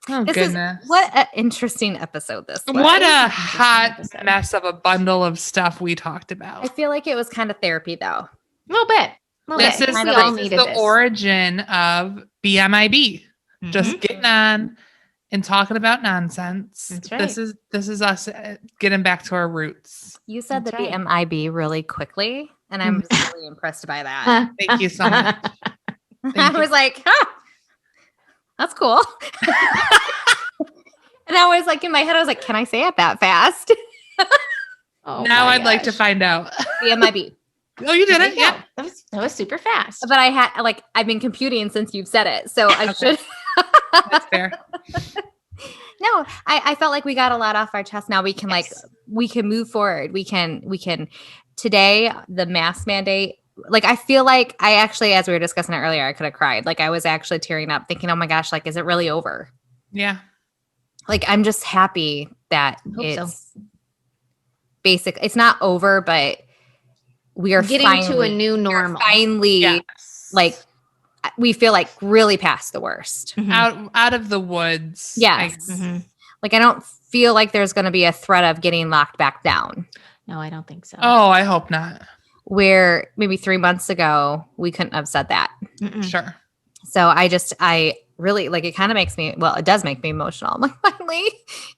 Oh, goodness. What an interesting episode this was. What a hot mess of a bundle of stuff we talked about. I feel like it was kind of therapy, though. A little bit. This is the origin of BMIB. Just getting on and talking about nonsense. That's right. This is us getting back to our roots. You said the BMIB really quickly, and I'm just really impressed by that. Thank you so much. I was like, that's cool. And I was like, in my head, I was like, can I say it that fast? Now I'd like to find out. BMIB. Oh, you did it? Yeah. That was super fast. But I've been computing since you've said it. So I should. That's fair. No, I felt like we got a lot off our chest. Now we can we can move forward. We can today, the mask mandate. Like, I feel like I actually, as we were discussing it earlier, I could have cried. Like, I was actually tearing up thinking, oh my gosh, like, is it really over? Yeah. Like, I'm just happy that it's basic. It's not over, but we are getting to a new normal. Finally, like, we feel like really past the worst. Mm-hmm. Out of the woods. Yes. Like, I don't feel like there's going to be a threat of getting locked back down. No, I don't think so. Oh, I hope not. Where maybe 3 months ago, we couldn't have said that. Sure. So I really, like, it kind of makes me, well, it does make me emotional. I'm like, finally,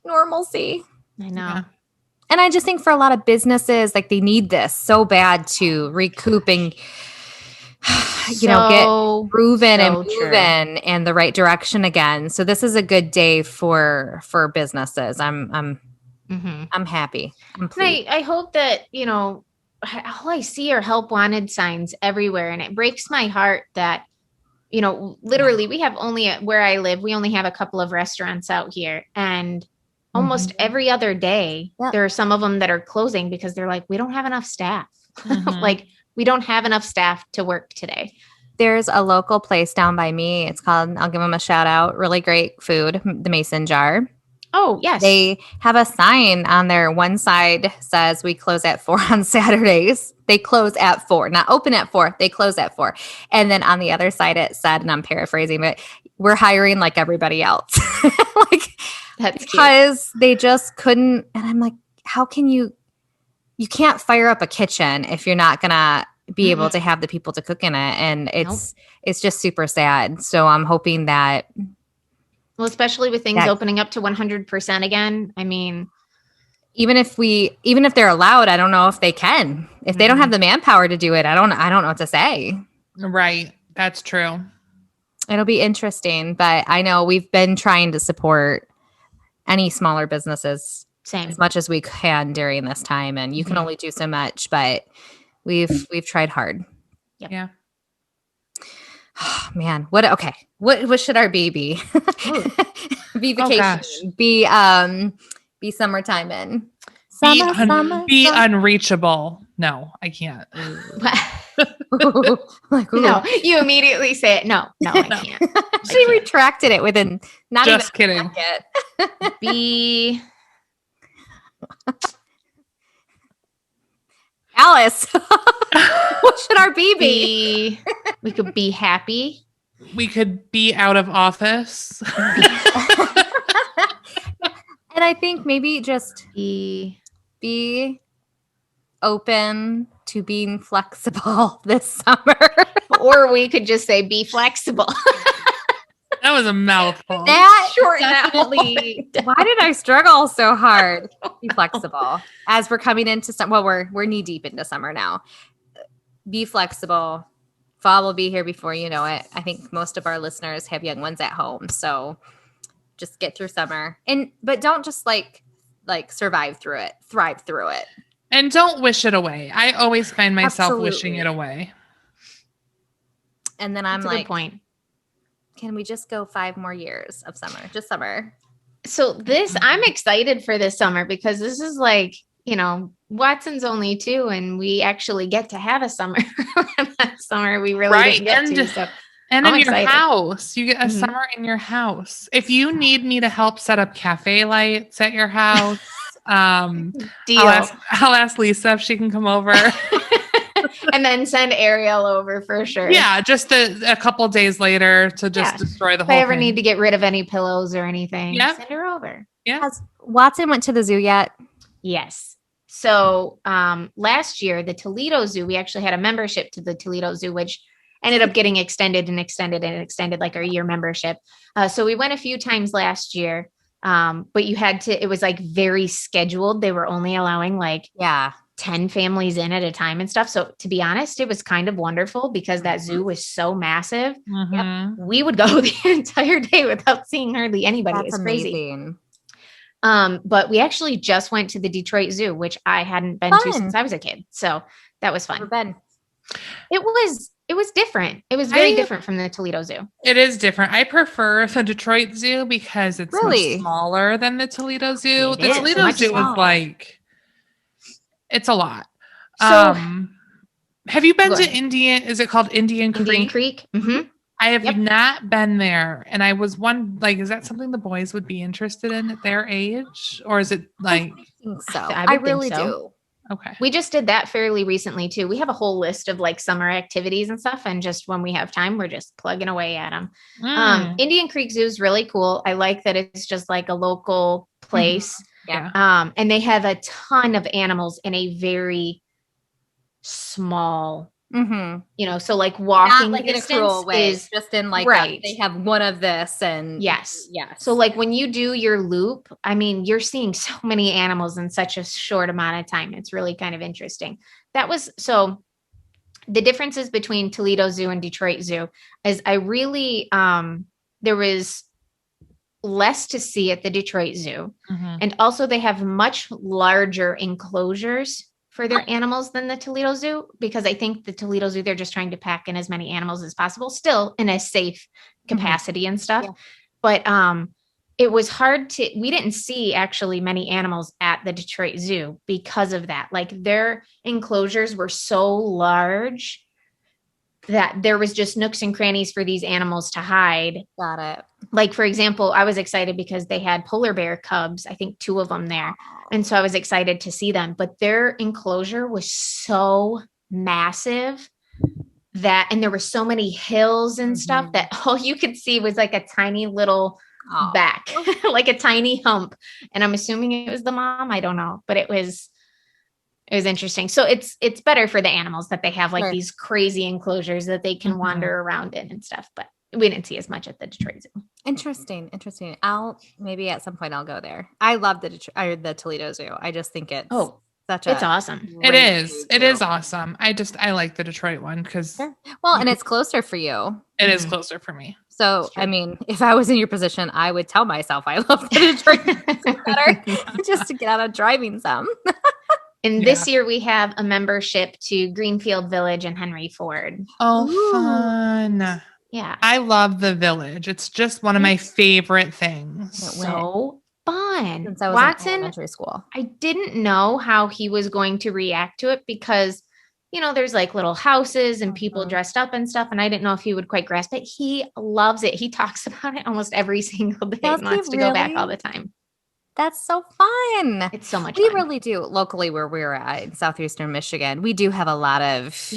normalcy. I know. Yeah. And I just think for a lot of businesses, like, they need this so bad to recoup and, get proven and moving in the right direction again. So this is a good day for businesses. I'm happy. I'm pleased. I hope that, all I see are help wanted signs everywhere. And it breaks my heart that, literally we have where I live, we only have a couple of restaurants out here. And almost every other day, there are some of them that are closing because they're like, we don't have enough staff. Like, we don't have enough staff to work today. There's a local place down by me. It's called, I'll give them a shout out, really great food, the Mason Jar. Oh, yes. They have a sign on their one side says we close at 4 on Saturdays. They close at 4, not open at 4. They close at 4. And then on the other side, it said, and I'm paraphrasing, but we're hiring like everybody else. That's because they just couldn't. And I'm like, how can you can't fire up a kitchen if you're not going to be able to have the people to cook in it. And it's just super sad. So I'm hoping that. Well, especially with things opening up to 100% again. I mean, even if they're allowed, I don't know if they can. If they don't have the manpower to do it, I don't know what to say. Right. That's true. It'll be interesting, but I know we've been trying to support any smaller businesses as much as we can during this time, and you can only do so much, but we've tried hard. Yep. Yeah. Oh, man, what should our be? Be vacation. Be summertime in. Be unreachable. No, I can't. No, you immediately say it. No, I can't. She retracted it within not just even kidding. Be Alice. What should our be? We could be happy. We could be out of office. And I think maybe just be open to being flexible this summer. Or we could just say be flexible. That was a mouthful. That short definitely. Why did I struggle so hard? Be flexible. As we're coming into we're knee deep into summer now. Be flexible. Fall will be here before you know it. I think most of our listeners have young ones at home, so just get through summer. But don't just like survive through it. Thrive through it. And don't wish it away. I always find myself wishing it away. And then I'm That's a good point. Can we just go 5 more years of summer? Just summer. So I'm excited for this summer because this is like, Watson's only 2 and we actually get to have a summer. That summer we really didn't get to. So and in your house, you get a summer in your house. If you need me to help set up cafe lights at your house, deal. I'll ask Lisa if she can come over. And then send Ariel over for sure. Yeah, just a couple days later to just destroy the whole thing. If I ever need to get rid of any pillows or anything, send her over. Yeah. Has Watson went to the zoo yet? Yes. So last year, the Toledo Zoo, we actually had a membership to the Toledo Zoo, which ended up getting extended like our year membership. So we went a few times last year, but it was like very scheduled. They were only allowing 10 families in at a time and stuff. So to be honest, it was kind of wonderful because that zoo was so massive. We would go the entire day without seeing hardly anybody. That's it's crazy. Amazing. But we actually just went to the Detroit Zoo, which I hadn't been to since I was a kid. So that was fun. Never been. It was different. It was very different from the Toledo Zoo. It is different. I prefer the Detroit Zoo because it's much smaller than the Toledo Zoo. The Toledo Zoo is like, it's a lot. So, have you been to Indian? Is it called Indian Creek? Indian Creek. Mm-hmm. I have not been there, and I was is that something the boys would be interested in at their age, or is it like? I think so. I really do. Okay. We just did that fairly recently too. We have a whole list of like summer activities and stuff. And just when we have time, we're just plugging away at them. Indian Creek Zoo is really cool. I like that it's just like a local place. Yeah. And they have a ton of animals in a very small, so like walking not like distance in a cruel way, is just in like they have one of this and yes. So like when you do your loop, I mean, you're seeing so many animals in such a short amount of time. It's really kind of interesting. So the differences between Toledo Zoo and Detroit Zoo is I really, there was less to see at the Detroit Zoo. And also they have much larger enclosures for their animals than the Toledo Zoo, because I think the Toledo Zoo, they're just trying to pack in as many animals as possible, still in a safe capacity and stuff. Yeah. But it was we didn't see actually many animals at the Detroit Zoo because of that. Like their enclosures were so large that there was just nooks and crannies for these animals to hide. Got it. Like, for example, I was excited because they had polar bear cubs, I think 2 of them there. And so I was excited to see them, but their enclosure was so massive and there were so many hills and stuff that all you could see was like a tiny little back, like a tiny hump. And I'm assuming it was the mom. I don't know, but it was interesting. So it's better for the animals that they have like these crazy enclosures that they can wander around in and stuff, but we didn't see as much at the Detroit Zoo. Interesting. Maybe at some point I'll go there. I love the Toledo Zoo. I just think it's it's awesome. It is awesome. I like the Detroit one because and it's closer for you. It is closer for me. So I mean, if I was in your position, I would tell myself I love the Detroit Zoo better just to get out of driving some. And this year we have a membership to Greenfield Village and Henry Ford. Oh, fun. Yeah. I love the village. It's just one of my favorite things. So fun. Since I was Watson, in elementary school. I didn't know how he was going to react to it because, there's like little houses and people dressed up and stuff. And I didn't know if he would quite grasp it. He loves it. He talks about it almost every single day and wants to go back all the time. That's so fun. It's so much fun. We really do. Locally where we're at in southeastern Michigan, we do have a lot of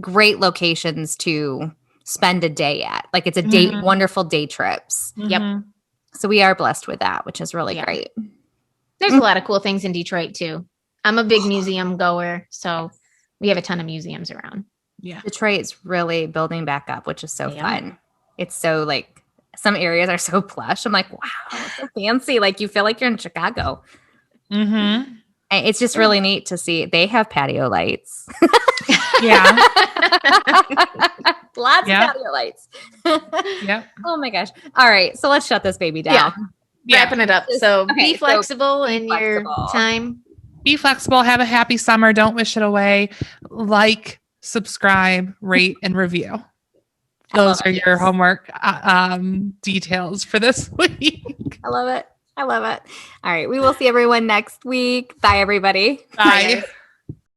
great locations to spend a day at. Like it's a wonderful day trips. Yep. So we are blessed with that, which is really great. There's a lot of cool things in Detroit too. I'm a big museum goer, so we have a ton of museums around. Yeah. Detroit's really building back up, which is so fun. It's so like some areas are so plush. I'm like, wow, it's so fancy. Like you feel like you're in Chicago. Mm-hmm. And it's just really neat to see. They have patio lights. Yeah. Lots of patio lights. Yeah. Oh my gosh. All right. So let's shut this baby down. Yeah. Wrapping it up. So be flexible in your time. Be flexible. Have a happy summer. Don't wish it away. Like, subscribe, rate, and review. Those are your homework details for this week. I love it. All right. We will see everyone next week. Bye, everybody. Bye.